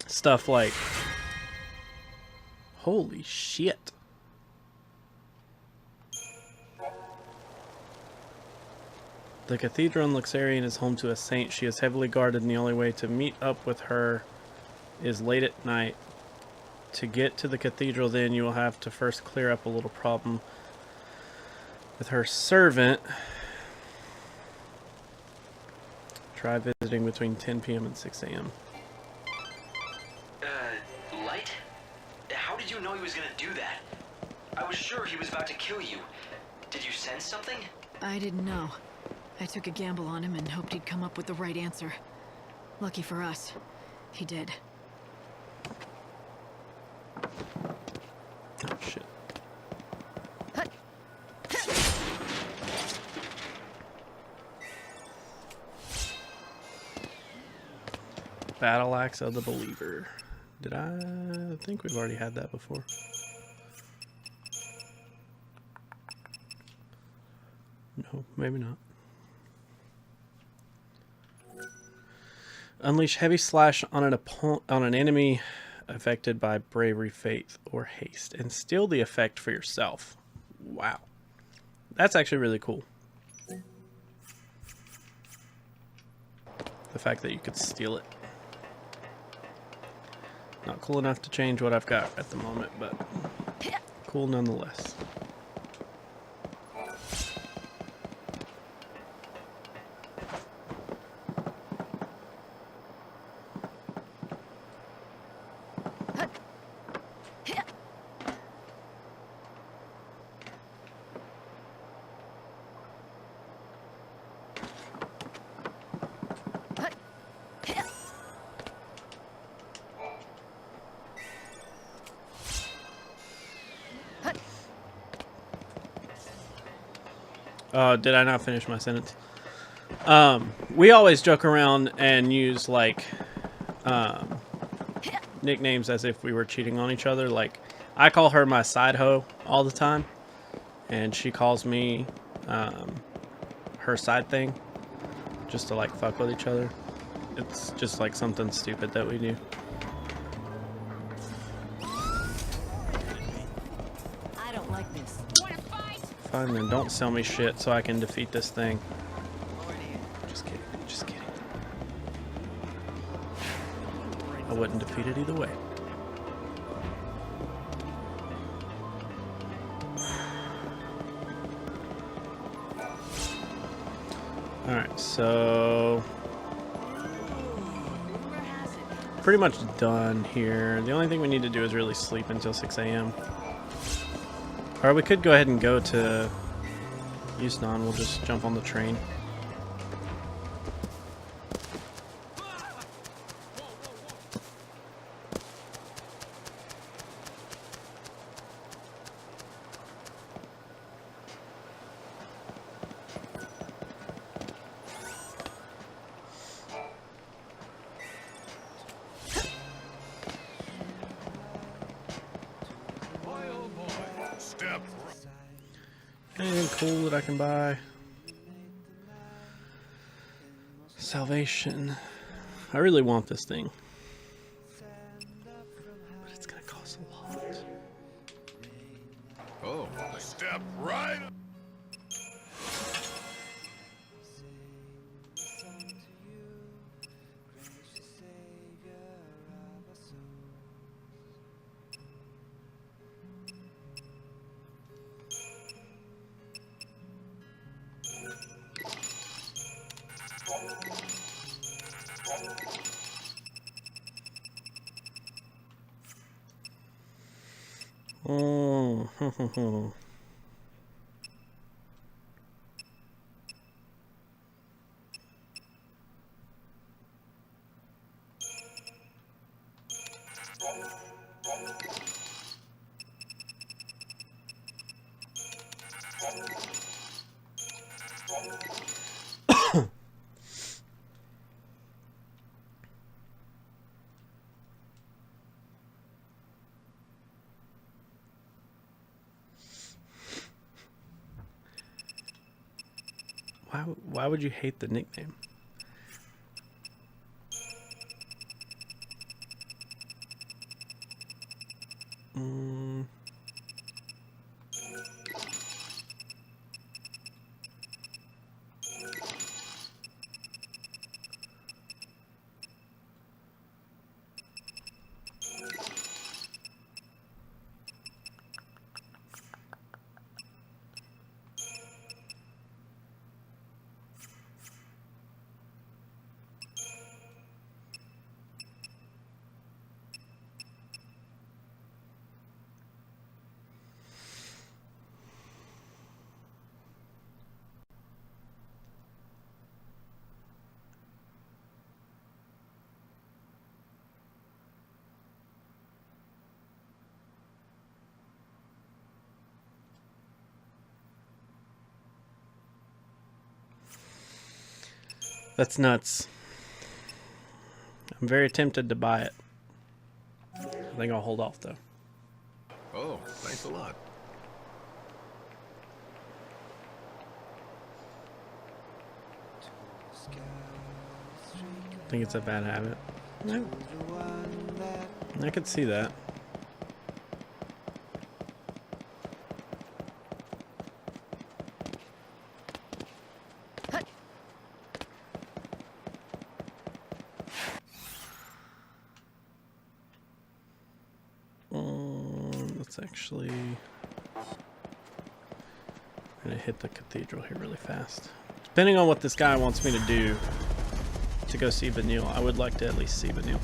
Stuff like, holy shit. The cathedral in Luxarian is home to a saint. She is heavily guarded, and the only way to meet up with her is late at night. To get to the cathedral, then, you will have to first clear up a little problem with her servant. Try visiting between 10 p.m. and 6 a.m. Light? How did you know he was gonna do that? I was sure he was about to kill you. Did you sense something? I didn't know. I took a gamble on him and hoped he'd come up with the right answer. Lucky for us, he did. Oh, shit. Battle Axe of the Believer. Did I think we've already had that before? No, maybe not. Unleash heavy slash on an enemy affected by bravery, faith, or haste, and steal the effect for yourself. Wow, that's actually really cool. The fact that you could steal it. Not cool enough to change what I've got at the moment, but cool nonetheless. Did I not finish my sentence? We always joke around and use like nicknames as if we were cheating on each other. Like, I call her my side hoe all the time, and she calls me her side thing, just to like fuck with each other. It's just like something stupid that we do. I don't like this. Fine then, don't sell me shit so I can defeat this thing. Just kidding, just kidding. I wouldn't defeat it either way. Alright, so pretty much done here. The only thing we need to do is really sleep until 6 a.m. Or we could go ahead and go to Yusnan. We'll just jump on the train. Anything cool that I can buy? Salvation. I really want this thing, but it's gonna cost a lot. Oh, step right. Oh, Why would you hate the nickname? That's nuts. I'm very tempted to buy it. I think I'll hold off though. Oh, thanks a lot. Think it's a bad habit. No. I could see that. Let's actually... I'm gonna hit the cathedral here really fast. Depending on what this guy wants me to do to go see Vanille, I would like to at least see Vanille.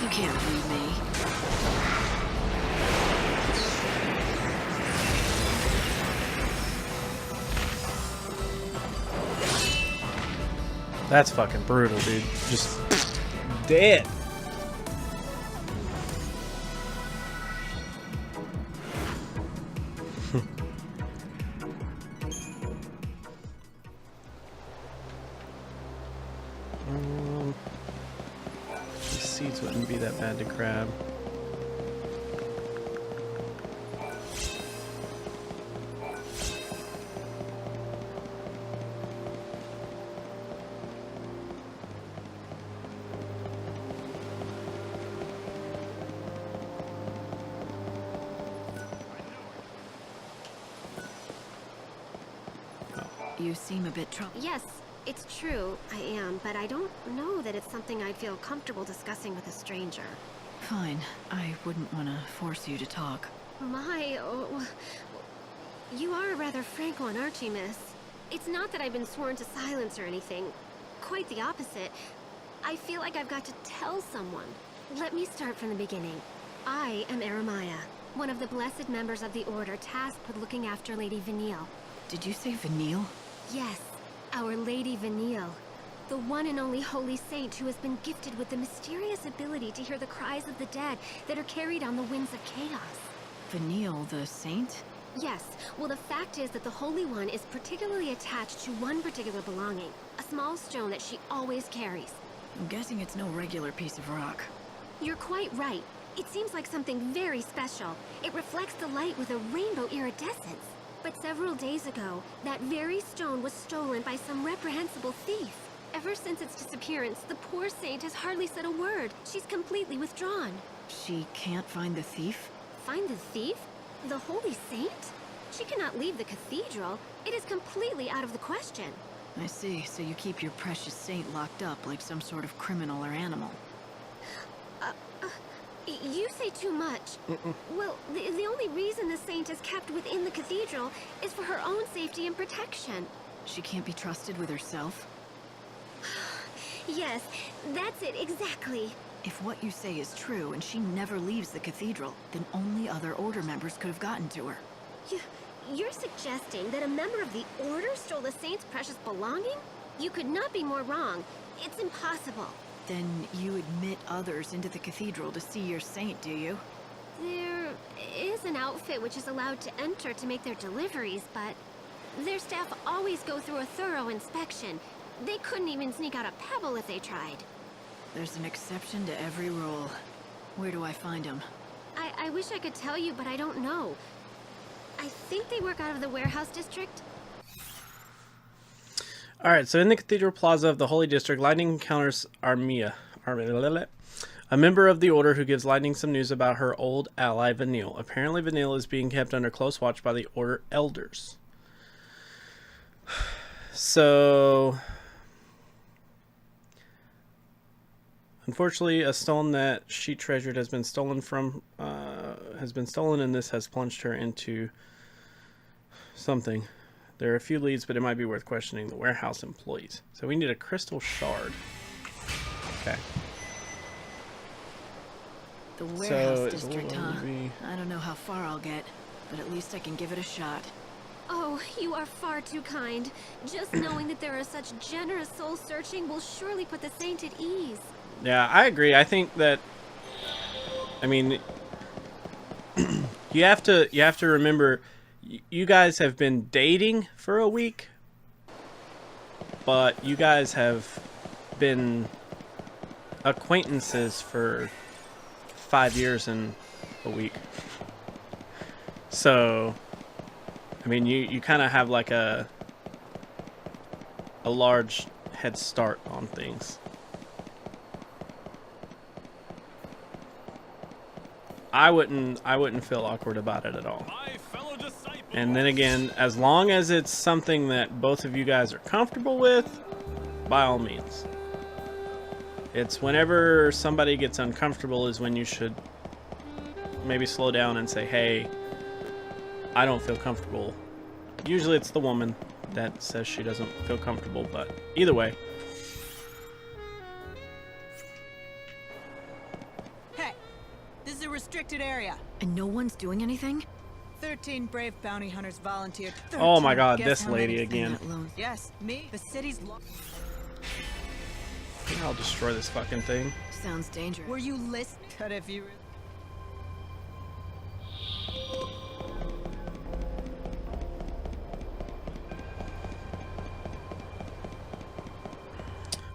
You can't read me. That's fucking brutal, dude. Just dead. These seeds wouldn't be that bad to grab. You seem a bit troubled. Yes, it's true, I am, but I don't know that it's something I'd feel comfortable discussing with a stranger. Fine. I wouldn't want to force you to talk. You are a rather frank one, aren't you, miss? It's not that I've been sworn to silence or anything. Quite the opposite. I feel like I've got to tell someone. Let me start from the beginning. I am Eremiah, one of the blessed members of the Order tasked with looking after Lady Vanille. Did you say Vanille? Yes, our Lady Vanille. The one and only holy saint who has been gifted with the mysterious ability to hear the cries of the dead that are carried on the winds of chaos. Vanille, the saint? Yes, well the fact is that the Holy One is particularly attached to one particular belonging, a small stone that she always carries. I'm guessing it's no regular piece of rock. You're quite right. It seems like something very special. It reflects the light with a rainbow iridescence. But several days ago, that very stone was stolen by some reprehensible thief. Ever since its disappearance, the poor saint has hardly said a word. She's completely withdrawn. She can't find the thief? Find the thief? The holy saint? She cannot leave the cathedral. It is completely out of the question. I see, so you keep your precious saint locked up like some sort of criminal or animal. You say too much. Well, the only reason the saint is kept within the cathedral is for her own safety and protection. She can't be trusted with herself? Yes, that's it, exactly. If what you say is true and she never leaves the cathedral, then only other Order members could have gotten to her. You're suggesting that a member of the Order stole the saint's precious belonging? You could not be more wrong. It's impossible. Then you admit others into the cathedral to see your saint, do you? There is an outfit which is allowed to enter to make their deliveries, but their staff always go through a thorough inspection. They couldn't even sneak out a pebble if they tried. There's an exception to every rule. Where do I find them? I wish I could tell you, but I don't know. I think they work out of the warehouse district. Alright, so in the Cathedral Plaza of the Holy District, Lightning encounters Armia, a member of the Order who gives Lightning some news about her old ally, Vanille. Apparently, Vanille is being kept under close watch by the Order Elders. So, unfortunately, a stone that she treasured has been stolen and this has plunged her into something. There are a few leads, but it might be worth questioning the warehouse employees. So we need a crystal shard. Okay. The warehouse So district, huh? I don't know how far I'll get, but at least I can give it a shot. Oh, you are far too kind. Just knowing that there are such generous soul searching will surely put the saint at ease. Yeah, I agree. I think that, I mean, you have to remember, you guys have been dating for a week, but you guys have been acquaintances for 5 years and a week. So, I mean, you kind of have like a large head start on things. I wouldn't feel awkward about it at all. And then again, as long as it's something that both of you guys are comfortable with, by all means. It's whenever somebody gets uncomfortable is when you should maybe slow down and say, hey, I don't feel comfortable. Usually it's the woman that says she doesn't feel comfortable, but either way. Hey, this is a restricted area. And no one's doing anything? 13 brave bounty hunters volunteered. Oh my god, Guess this how lady many? again. Yes, me. The city's I'll destroy this fucking thing. Sounds dangerous. Were you listening? Cut if you.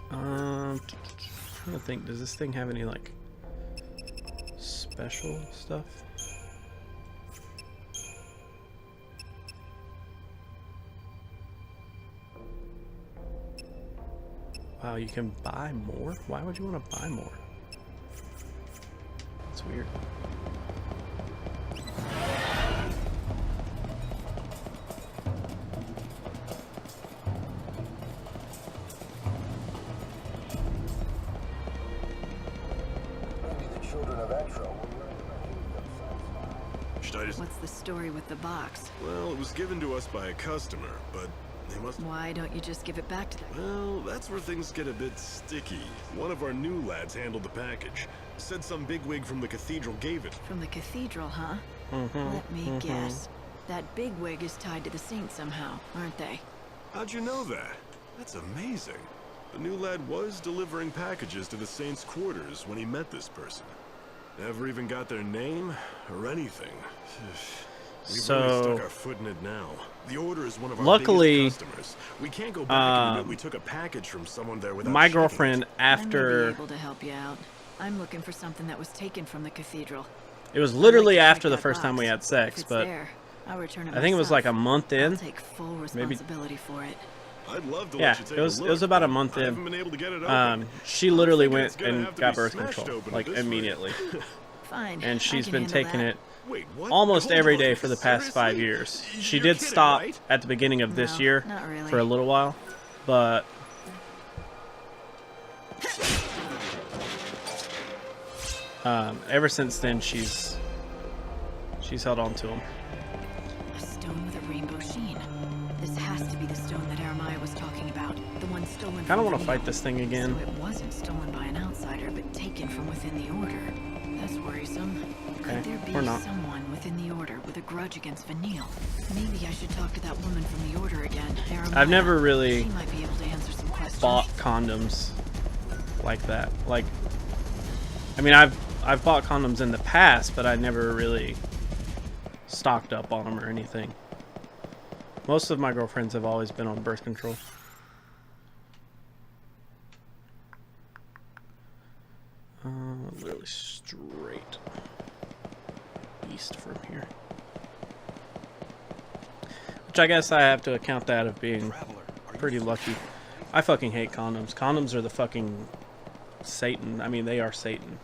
I'm trying to think, does this thing have any like special stuff? Wow, you can buy more? Why would you want to buy more? That's weird. What's the story with the box? Well, it was given to us by a customer, but they must... Why don't you just give it back to them? Well, that's where things get a bit sticky. One of our new lads handled the package. Said some bigwig from the cathedral gave it. From the cathedral, huh? Let me guess. That bigwig is tied to the saint somehow, aren't they? How'd you know that? That's amazing. The new lad was delivering packages to the saint's quarters when he met this person. Never even got their name or anything. We've really stuck our foot in it now. The Order is one of our biggest customers. We can't go back and admit we took a package from someone there without my girlfriend, after... I may be able to help you out. I'm looking for something that was taken from the cathedral. It was literally after the first time we had sex, but there, I'll return it I think it was like a myself. month in. I'll take full responsibility for it. I'd love to Yeah, let you take it was a look, it was about a but month I in. haven't been able to get it open. She literally I'm thinking went it's gonna and have to got be birth smashed control, open like at this rate. immediately. Fine. And I she's can been handle taking that. it Wait, what? almost Hold every on. day for the past 5 Seriously? years. She You're did kidding, stop right? at the beginning of this No, year not really. for a little while, but Ever since then, she's held on to him. A stone with a rainbow sheen. This has to be the stone that Aramaya was talking about. The one stolen. Kind of want to from fight Vanille. this thing again. So it wasn't stolen by an outsider, but taken from within the Order. That's worrisome. Okay, Could there be or not. someone within the Order with a grudge against Vanille? Maybe I should talk to that woman from the Order again, Aramaya. I've never really She might be able to answer some questions. bought condoms like that. Like, I mean, I've bought condoms in the past, but I never really stocked up on them or anything. Most of my girlfriends have always been on birth control. Literally straight east from here. Which I guess I have to account that of being pretty lucky. I fucking hate condoms. Condoms are the fucking Satan. I mean, they are Satan.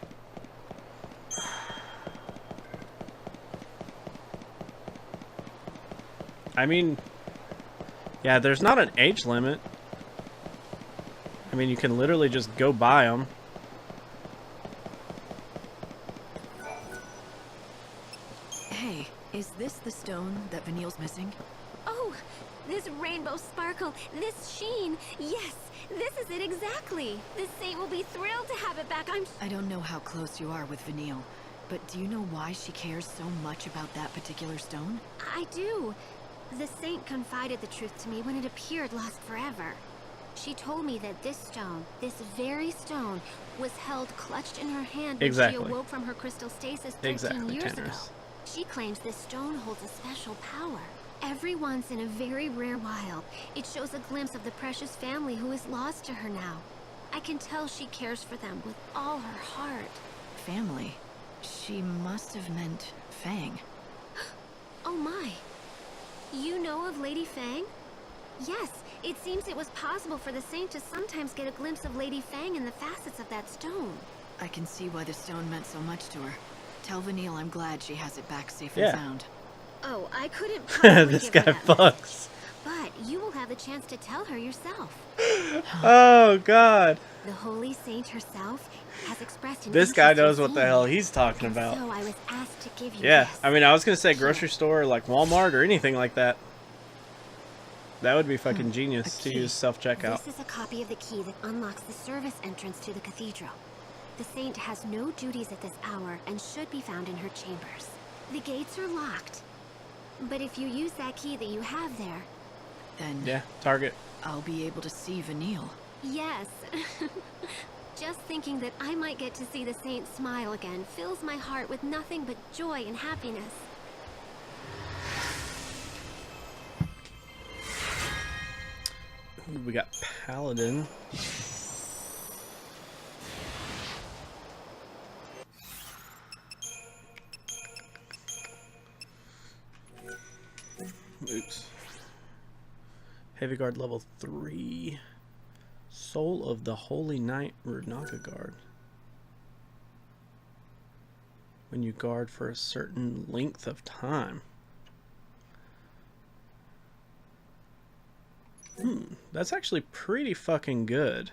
I mean, yeah, there's not an age limit. I mean, you can literally just go buy them. Hey, is this the stone that Vanille's missing? Oh, this rainbow sparkle, this sheen. Yes, this is it exactly. The saint will be thrilled to have it back. I don't know how close you are with Vanille, but do you know why she cares so much about that particular stone? I do. The saint confided the truth to me when it appeared lost forever. She told me that this stone, this very stone, was held clutched in her hand when Exactly. she awoke from her crystal stasis 13 Exactly, years Tanner's. ago. She claims this stone holds a special power. Every once in a very rare while, it shows a glimpse of the precious family who is lost to her now. I can tell she cares for them with all her heart. Family. She must have meant Fang. Oh my. You know of Lady Fang? Yes, it seems it was possible for the saint to sometimes get a glimpse of Lady Fang in the facets of that stone. I can see why the stone meant so much to her. Tell Vanille I'm glad she has it back safe Yeah. and sound. Oh, I couldn't possibly This give her guy that much. fucks. But you will have the chance to tell her yourself. Oh, God. The holy saint herself has expressed an This guy interest in knows what the seeing hell you. he's talking And about. So I was asked to give you Yeah, this. I mean, I was going to say grocery store or like Walmart or anything like that. That would be fucking genius a to key. use self-checkout. This is a copy of the key that unlocks the service entrance to the cathedral. The saint has no duties at this hour and should be found in her chambers. The gates are locked. But if you use that key that you have there, Then Yeah, Target. I'll be able to see Vanille. yes. Just thinking that I might get to see the saint smile again fills my heart with nothing but joy and happiness. Ooh, we got Paladin. Oops. Heavy Guard level 3. Soul of the Holy Knight Runaga Guard. When you guard for a certain length of time. That's actually pretty fucking good.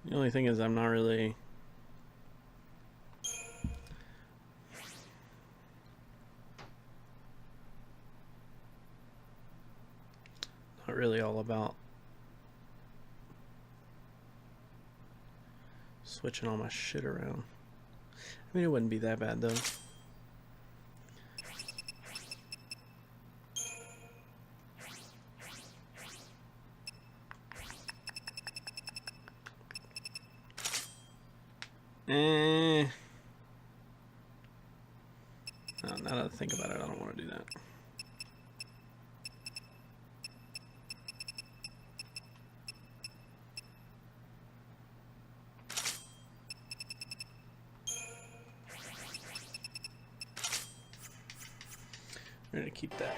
The only thing is I'm not really... Not really all about switching all my shit around. I mean, it wouldn't be that bad, though. No, now that I think about it, I don't want to do that. We're gonna keep that.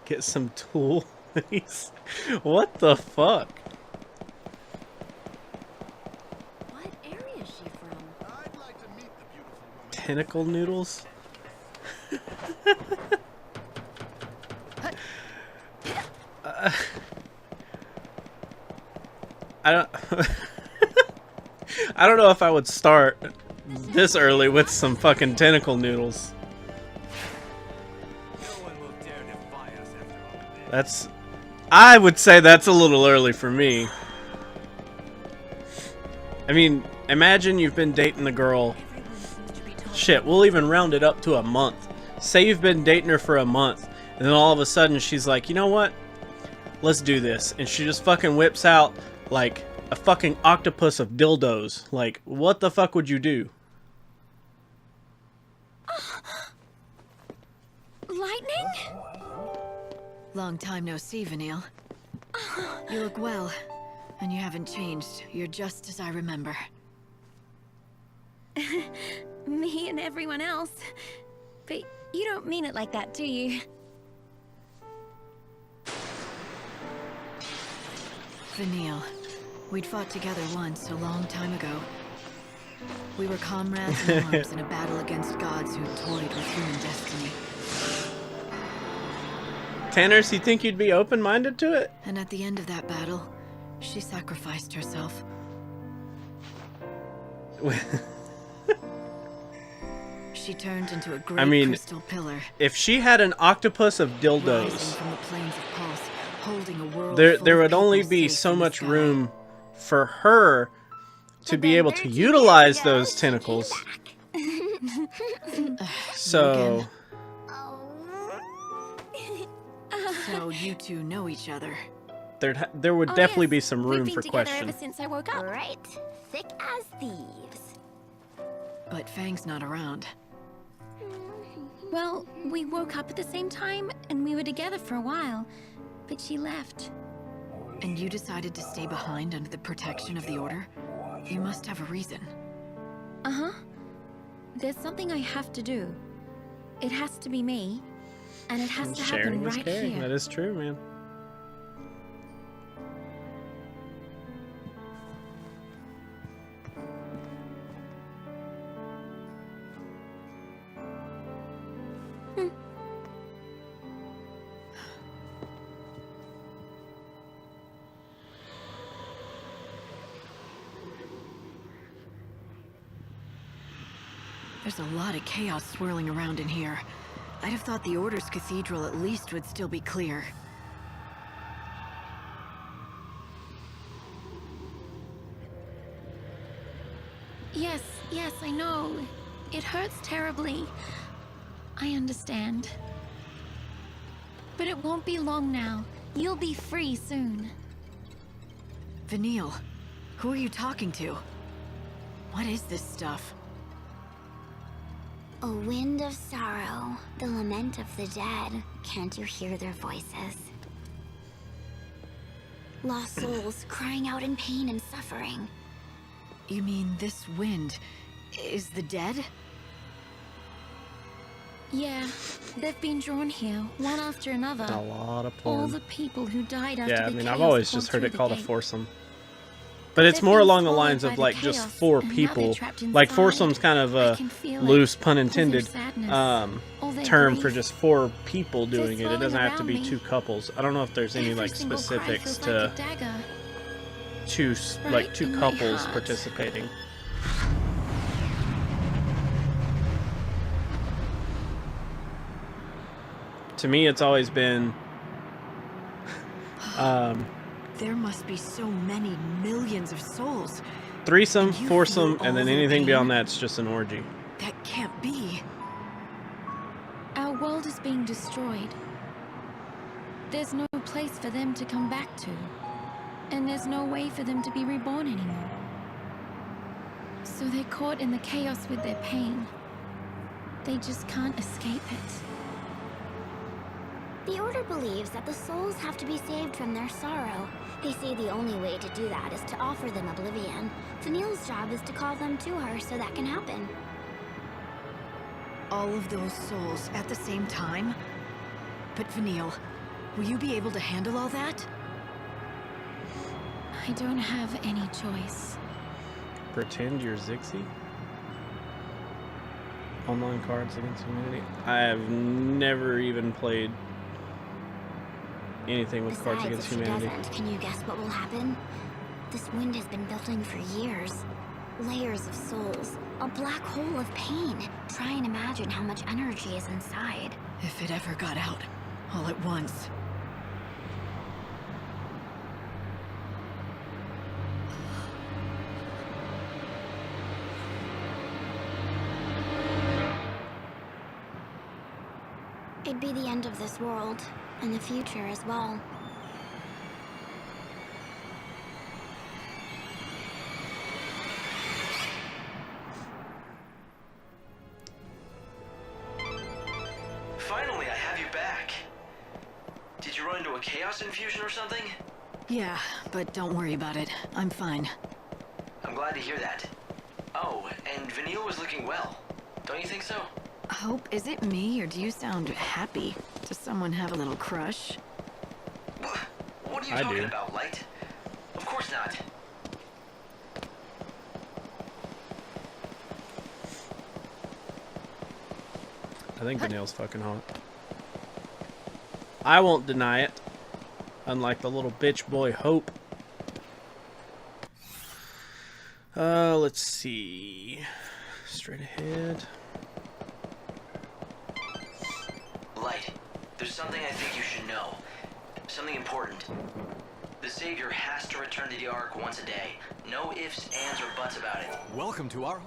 Get some tool. What the fuck? What area is she from? I'd like to meet the beautiful woman. Tentacle noodles? I don't I don't know if I would start this early with some fucking tentacle noodles. No one will dare defy us after all this. That's I would say that's a little early for me. I mean, imagine you've been dating the girl. Shit, we'll even round it up to a month. Say you've been dating her for a month, and then all of a sudden she's like, you know what? Let's do this. And she just fucking whips out like a fucking octopus of dildos. Like, what the fuck would you do? Lightning? Long time no see, Vanille. You look well, and you haven't changed. You're just as I remember. Me and everyone else. But you don't mean it like that, do you? Vanille, we'd fought together once a long time ago. We were comrades in arms in a battle against gods who toyed with human destiny. Tanners, you think you'd be open-minded to it? And at the end of that battle, she sacrificed herself. She turned into a great crystal pillar. If she had an octopus of Rising dildos, from the plains of Pulse, holding a world there full of would only people be safe so in the much sky. room for her to be able to utilize those tentacles. So, So you two know each other. there would definitely be some room We've for been together question. ever since I woke up. Right. Thick as thieves. But Fang's not around. Well, we woke up at the same time, and we were together for a while. But she left. And you decided to stay behind under the protection of the Order? You must have a reason. Uh-huh. There's something I have to do. It has to be me. And it has to Sharing happen is right caring. here. That is true, man. There's a lot of chaos swirling around in here. I'd have thought the Order's cathedral at least would still be clear. Yes, I know. It hurts terribly. I understand. But it won't be long now. You'll be free soon. Vanille, who are you talking to? What is this stuff? A wind of sorrow, the lament of the dead. Can't you hear their voices? Lost souls crying out in pain and suffering. You mean this wind is the dead? Yeah, they've been drawn here, one after another. A lot of All porn. the people who died after Yeah, I the mean, I've chaos always poured just heard through it the called a gate. foursome. But it's They've more been along the swallowed lines by of the like just chaos, four and now they're people. trapped Like inside. foursome's kind of I a can feel it. loose, pun All their intended, sadness, all their term for grief. just four people doing it. It swirling doesn't have to around be me. two couples. I don't know if there's any Every like single cry specifics feels to like a dagger. two Right like two in my couples heart. participating. To me, it's always been There must be so many millions of souls. threesome, And you foursome, feel and then all their anything pain? beyond that's just an orgy. That can't be. Our world is being destroyed. There's no place for them to come back to. And there's no way for them to be reborn anymore. So they're caught in the chaos with their pain. They just can't escape it. The Order believes that the souls have to be saved from their sorrow. They say the only way to do that is to offer them oblivion. Vanille's job is to call them to her so that can happen. All of those souls at the same time? But Vanille, will you be able to handle all that? I don't have any choice. Pretend you're Zixie? Online Cards Against Humanity? I have never even played anything with Cards Besides, Against if she Humanity. doesn't, can you guess what will happen? This wind has been building for years. Layers of souls. A black hole of pain. Try and imagine how much energy is inside. If it ever got out, all at once. It'd be the end of this world, and the future as well. Finally, I have you back. Did you run into a chaos infusion or something? Yeah, but don't worry about it. I'm fine. I'm glad to hear that. Oh, and Vanille was looking well. Don't you think so? Hope, is it me, or do you sound happy? Does someone have a little crush? What are you I talking do. about, Light? Of course not. I think Vanille's fucking hot. I won't deny it. Unlike the little bitch boy Hope. Let's see. Straight ahead. Light, there's something I think you should know. Something important. The Savior has to return to the Ark once a day. No ifs, ands, or buts about it. Welcome to our...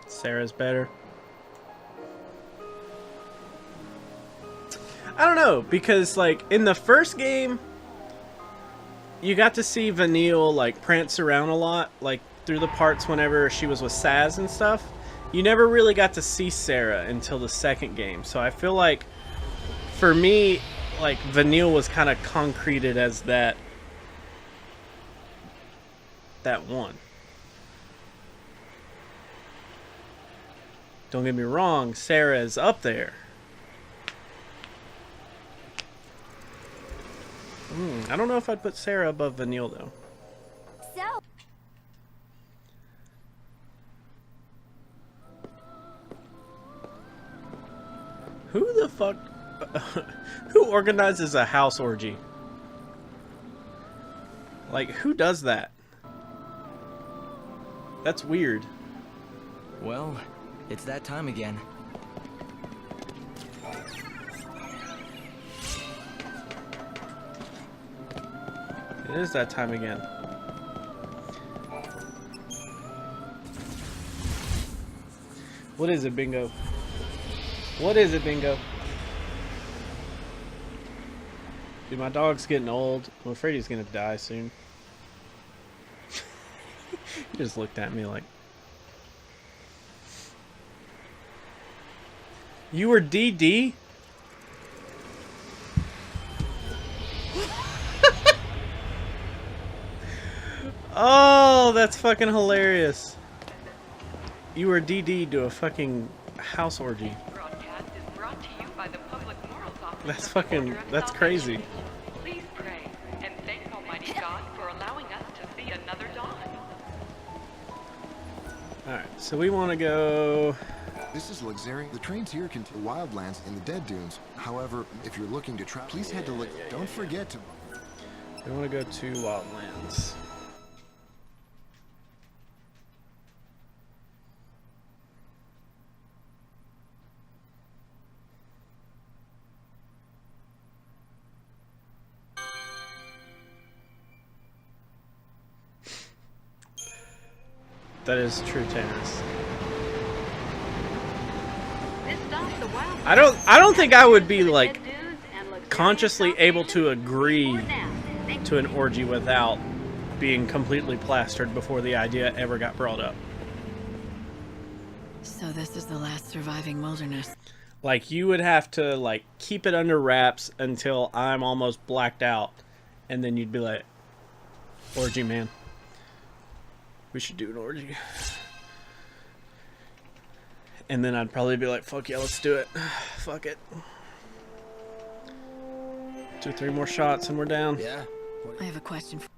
Sarah's better. I don't know, because like in the first game you got to see Vanille like prance around a lot, like through the parts whenever she was with Saz and stuff. You never really got to see Sarah until the second game. So I feel like for me, like Vanille was kind of concreted as that one. Don't get me wrong, Sarah is up there. I don't know if I'd put Sarah above Vanille though. So, Who the fuck? Who organizes a house orgy? Like, who does that? That's weird. Well, it's that time again. It is that time again. What is it, Bingo? What is it, Bingo? Dude, my dog's getting old. I'm afraid he's gonna die soon. He just looked at me like... You were DD? Oh, that's fucking hilarious. You were DD to a fucking house orgy. Broadcast is brought to you by the Public Morals Office. That's fucking, that's crazy. Please pray and thank Almighty God for allowing us to see another dawn. Alright, so we want to go... This is Luxary. The trains here can to wildlands in the Dead Dunes. However, if you're looking to travel, please head to look. Don't forget to. We want to go to Wildlands. That is true, Tannis. I don't think I would be like consciously able to agree to an orgy without being completely plastered before the idea ever got brought up. So this is the last surviving wilderness. Like, you would have to like keep it under wraps until I'm almost blacked out, and then you'd be like, orgy, man. We should do an orgy. And then I'd probably be like, fuck yeah, let's do it. Fuck it. 2 or 3 more shots and we're down. Yeah. I have a question for